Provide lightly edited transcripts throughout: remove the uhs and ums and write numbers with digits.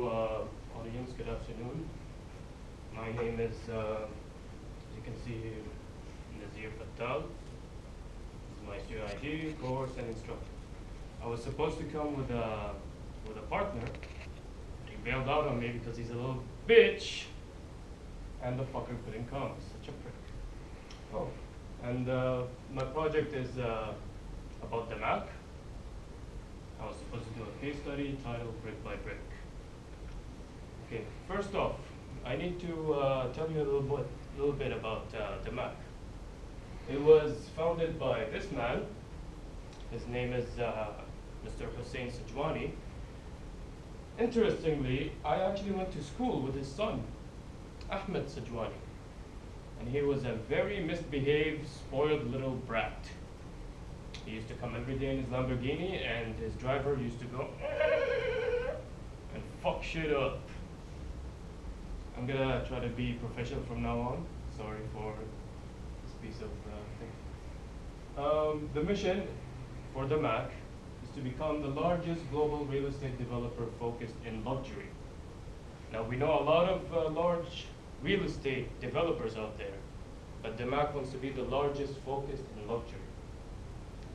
Audience, good afternoon. My name is, as you can see here, Nazir Fattal. This is my student ID, course, and instructor. I was supposed to come with a partner. He bailed out on me because he's a little bitch, and the fucker couldn't come. Such a prick. Oh, and my project is about Damac. I was supposed to do a case study titled Brick by Brick. Okay, first off, I need to tell you a little bit about Damac. It was founded by this man. His name is Mr. Hussein Sajwani. Interestingly, I actually went to school with his son, Ahmed Sajwani. And he was a very misbehaved, spoiled little brat. He used to come every day in his Lamborghini, and his driver used to go and fuck shit up. I'm gonna try to be professional from now on. Sorry for this piece of thing. The mission for Damac is to become the largest global real estate developer focused in luxury. Now we know a lot of large real estate developers out there, but Damac wants to be the largest focused in luxury.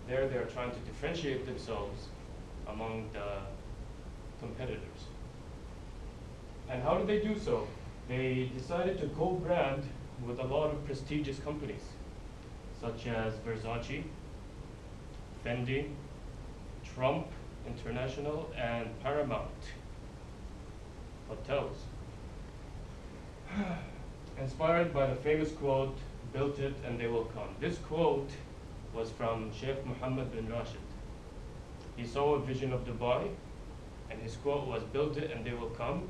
There they're trying to differentiate themselves among the competitors. And how do they do so? They decided to co-brand with a lot of prestigious companies, such as Versace, Fendi, Trump International, and Paramount Hotels. Inspired by the famous quote, "Built it and they will come." This quote was from Sheikh Mohammed bin Rashid. He saw a vision of Dubai, and his quote was, "Build it and they will come."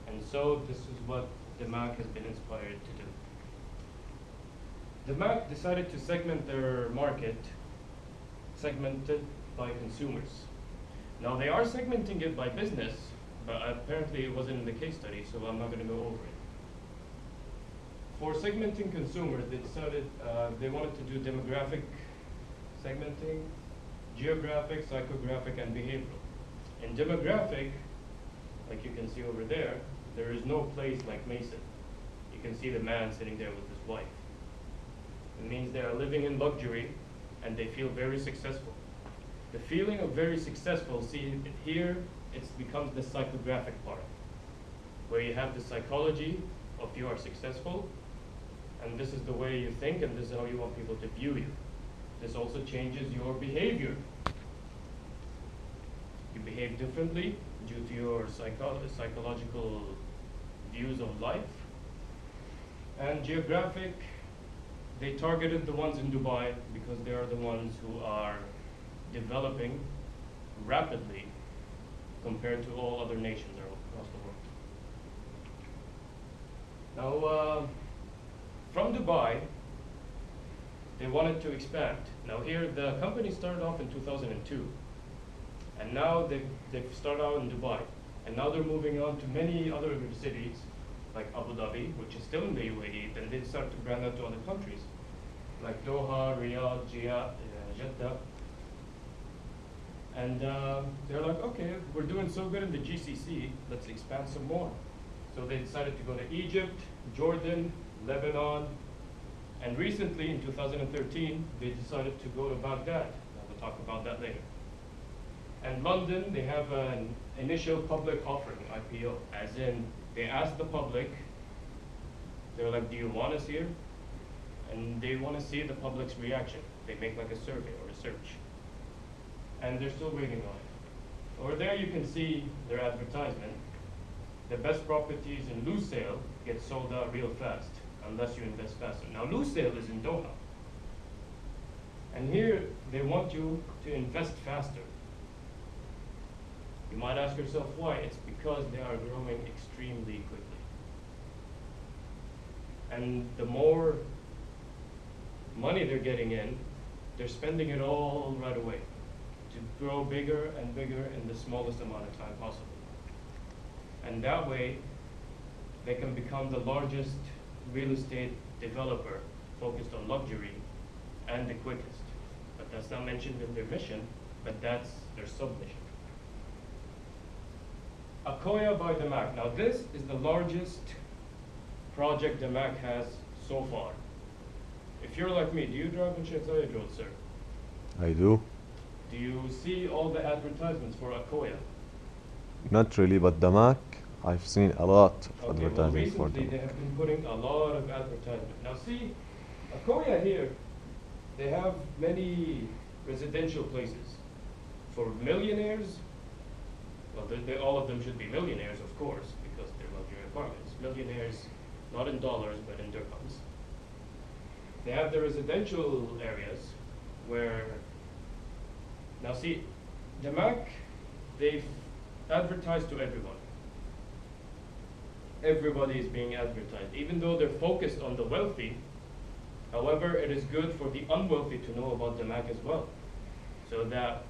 And so this is what Damac has been inspired to do. Damac decided to segment their market, segmented by consumers. Now they are segmenting it by business, but apparently it wasn't in the case study, so I'm not going to go over it. For segmenting consumers, they decided they wanted to do demographic segmenting, geographic, psychographic, and behavioral. In demographic, like you can see over there, there is no place like Mason. You can see the man sitting there with his wife. It means they are living in luxury and they feel very successful. The feeling of very successful, see here, it becomes the psychographic part, where you have the psychology of you are successful, and this is the way you think, and this is how you want people to view you. This also changes your behavior. You behave differently due to your psychological views of life. And geographic, they targeted the ones in Dubai because they are the ones who are developing rapidly compared to all other nations across the world. Now, from Dubai, they wanted to expand. Now here, the company started off in 2002, and now they've started out in Dubai, and now they're moving on to many other cities, like Abu Dhabi, which is still in the UAE, then they start to brand out to other countries, like Doha, Riyadh, Jeddah. And they're like, okay, we're doing so good in the GCC, let's expand some more. So they decided to go to Egypt, Jordan, Lebanon, and recently in 2013, they decided to go to Baghdad. We'll talk about that later. And London, they have an initial public offering, IPO, as in they asked the public, they're like, do you want us here? And they want to see the public's reaction. They make like a survey or a search. And they're still waiting on it. Over there you can see their advertisement. The best properties in Lusail get sold out real fast, unless you invest faster. Now Lusail is in Doha. And here they want you to invest faster. You might ask yourself why. It's because they are growing extremely quickly. And the more money they're getting in, they're spending it all right away to grow bigger and bigger in the smallest amount of time possible. And that way, they can become the largest real estate developer focused on luxury and the quickest. But that's not mentioned in their mission, but that's their sub-mission. Akoya by Damac. Now this is the largest project Damac has so far. If you're like me, do you drive in Sheikh Zayed Road, sir? I do. Do you see all the advertisements for Akoya? Not really, but Damac, I've seen a lot of Okay, well advertising for recently they Damac. have been putting a lot of advertisement. Now see, Akoya here, they have many residential places for millionaires. Well, all of them should be millionaires, of course, because they're luxury apartments. Millionaires, not in dollars, but in dirhams. They have the residential areas where, now see, Damac, they've advertised to everyone. Everybody is being advertised, even though they're focused on the wealthy. However, it is good for the unwealthy to know about Damac as well, so that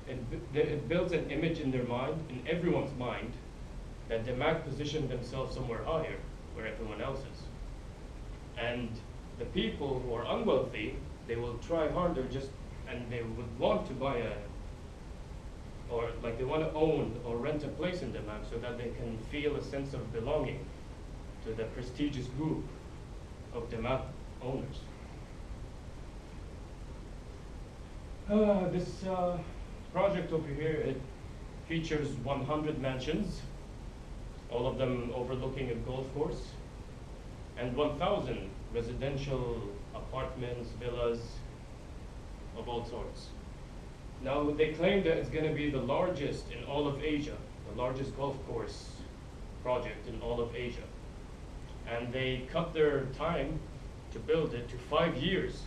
it builds an image in their mind, in everyone's mind, that Damac positioned themselves somewhere higher, where everyone else is. And the people who are unwealthy, they will try harder and they would want to buy or like they want to own or rent a place in Damac so that they can feel a sense of belonging to the prestigious group of Damac owners. This project over here, it features 100 mansions, all of them overlooking a golf course, and 1,000 residential apartments, villas of all sorts. Now, they claim that it's going to be the largest in all of Asia, the largest golf course project in all of Asia. And they cut their time to build it to 5 years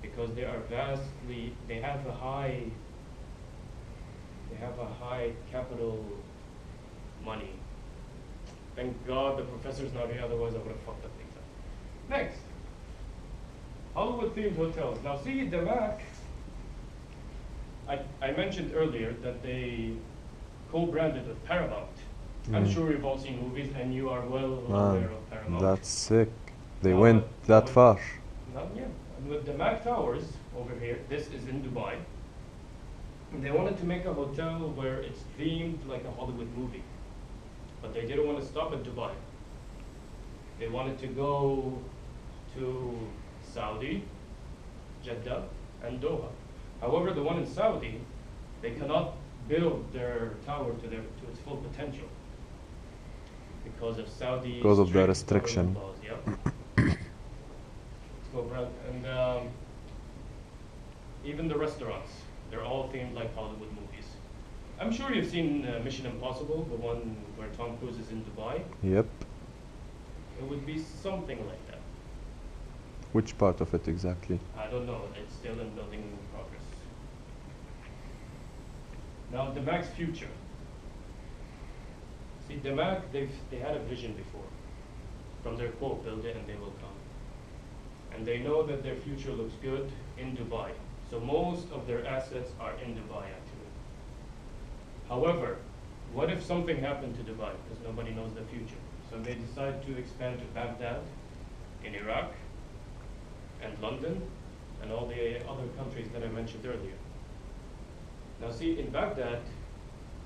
because they have a high capital money. Thank God the professor's not here, otherwise I would have fucked up things up. Next, Hollywood themed hotels. Now see, Damac, I mentioned earlier that they co-branded with Paramount. I'm sure you've all seen movies and you are well aware of Paramount. That's sick. They Now, went that far. Yeah. And with Damac Towers over here, this is in Dubai. They wanted to make a hotel where it's themed like a Hollywood movie. But they didn't want to stop at Dubai. They wanted to go to Saudi, Jeddah, and Doha. However, the one in Saudi, they cannot build their tower to its full potential because of Saudi. Because of the strict restriction. government laws, yeah. Let's go around. And even the restaurants, they're all themed like Hollywood movies. I'm sure you've seen Mission Impossible, the one where Tom Cruise is in Dubai. Yep. It would be something like that. Which part of it exactly? I don't know. It's still in building progress. Now, Damac's future. See, Damac, they had a vision before. From their quote, build it and they will come. And they know that their future looks good in Dubai. So most of their assets are in Dubai, actually. However, what if something happened to Dubai? Because nobody knows the future. So they decide to expand to Baghdad, in Iraq, and London, and all the other countries that I mentioned earlier. Now see, in Baghdad,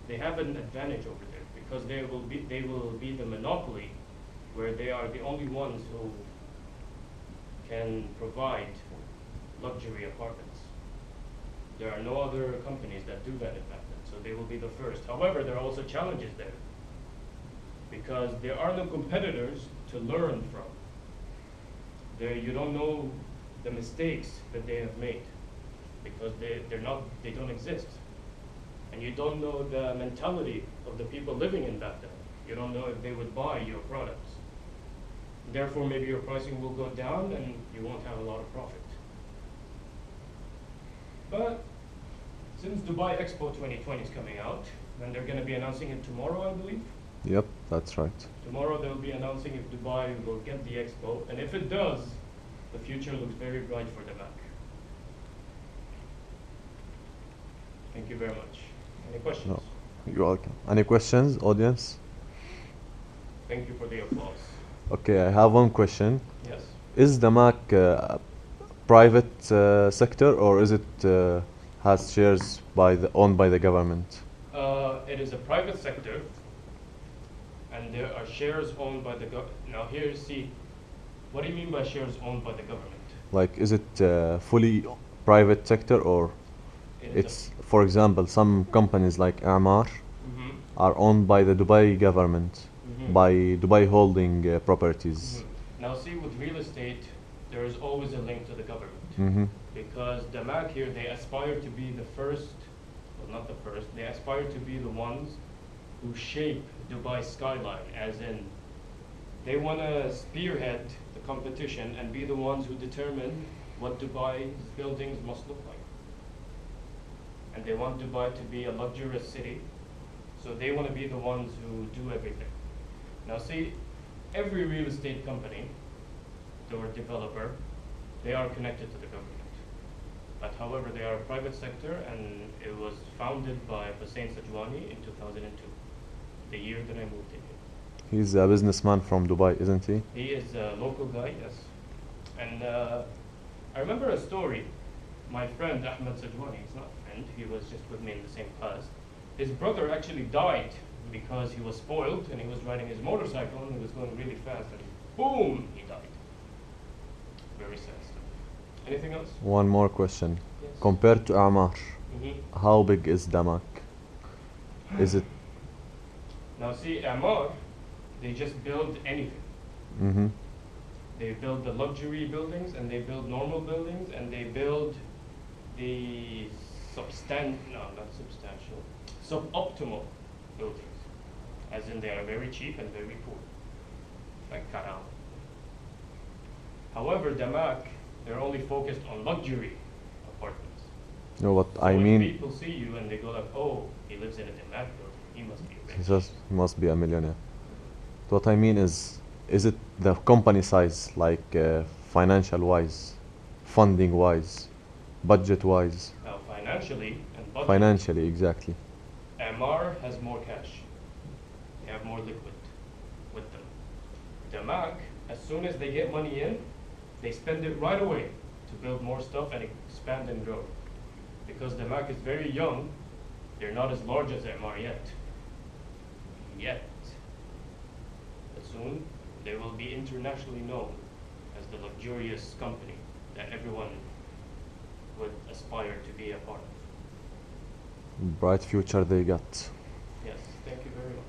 they have an advantage over there because they will be the monopoly where they are the only ones who can provide luxury apartments. There are no other companies that do that in Baghdad, so they will be the first. However, there are also challenges there because there are no competitors to learn from. You don't know the mistakes that they have made because they don't exist. And you don't know the mentality of the people living in Baghdad. You don't know if they would buy your products. Therefore, maybe your pricing will go down and you won't have a lot of profit. But since Dubai Expo 2020 is coming out, and they're going to be announcing it tomorrow, I believe. Yep, that's right. Tomorrow they'll be announcing if Dubai will get the expo, and if it does, the future looks very bright for Damac. Thank you very much. Any questions? No, you're welcome. Any questions, audience? Thank you for the applause. Okay, I have one question. Yes. Is Damac private sector or is it has shares owned by the government? It is a private sector, and there are shares owned by the government. Now here, see, what do you mean by shares owned by the government? Like, is it fully private sector, or It is it's, for example, some companies like Amar Mhm. are owned by the Dubai government, Mhm. by Dubai holding properties. Mhm. Now see, with real estate, there is always a link to the government. Mm-hmm. Because Damac here, they aspire to be the first, well not the first, they aspire to be the ones who shape Dubai's skyline, as in, they want to spearhead the competition and be the ones who determine what Dubai's buildings must look like. And they want Dubai to be a luxurious city, so they want to be the ones who do everything. Now see, every real estate company or developer, they are connected to the government. But however, they are a private sector, and it was founded by Hussein Sajwani in 2002, the year that I moved in here. He's a businessman from Dubai, isn't he? He is a local guy, yes. And I remember a story. My friend Ahmed Sajwani, he's not a friend, he was just with me in the same class. His brother actually died because he was spoiled and he was riding his motorcycle and he was going really fast and boom, he died. Very sad stuff. Anything else? One more question. Yes. Compared to Amar, Mhm. how big is Damac? Is it? Now see, Amar, they just build anything. Mm-hmm. They build the luxury buildings and they build normal buildings and they build the suboptimal buildings. As in they are very cheap and very poor. Like Karam. However, Damac, they're only focused on luxury apartments. No, what So I if mean, people see you and they go like, oh, he lives in a Damac building, he must be he rich. just must be a millionaire. What I mean is it the company size, like financial wise, funding wise, budget wise? Now financially and budget, Financially, exactly. Amar has more cash. They have more liquid with them. Damac, as soon as they get money in, they spend it right away to build more stuff and expand and grow. Because Damac is very young, they're not as large as Amar yet. Yet. But soon, they will be internationally known as the luxurious company that everyone would aspire to be a part of. Bright future they got. Yes, thank you very much.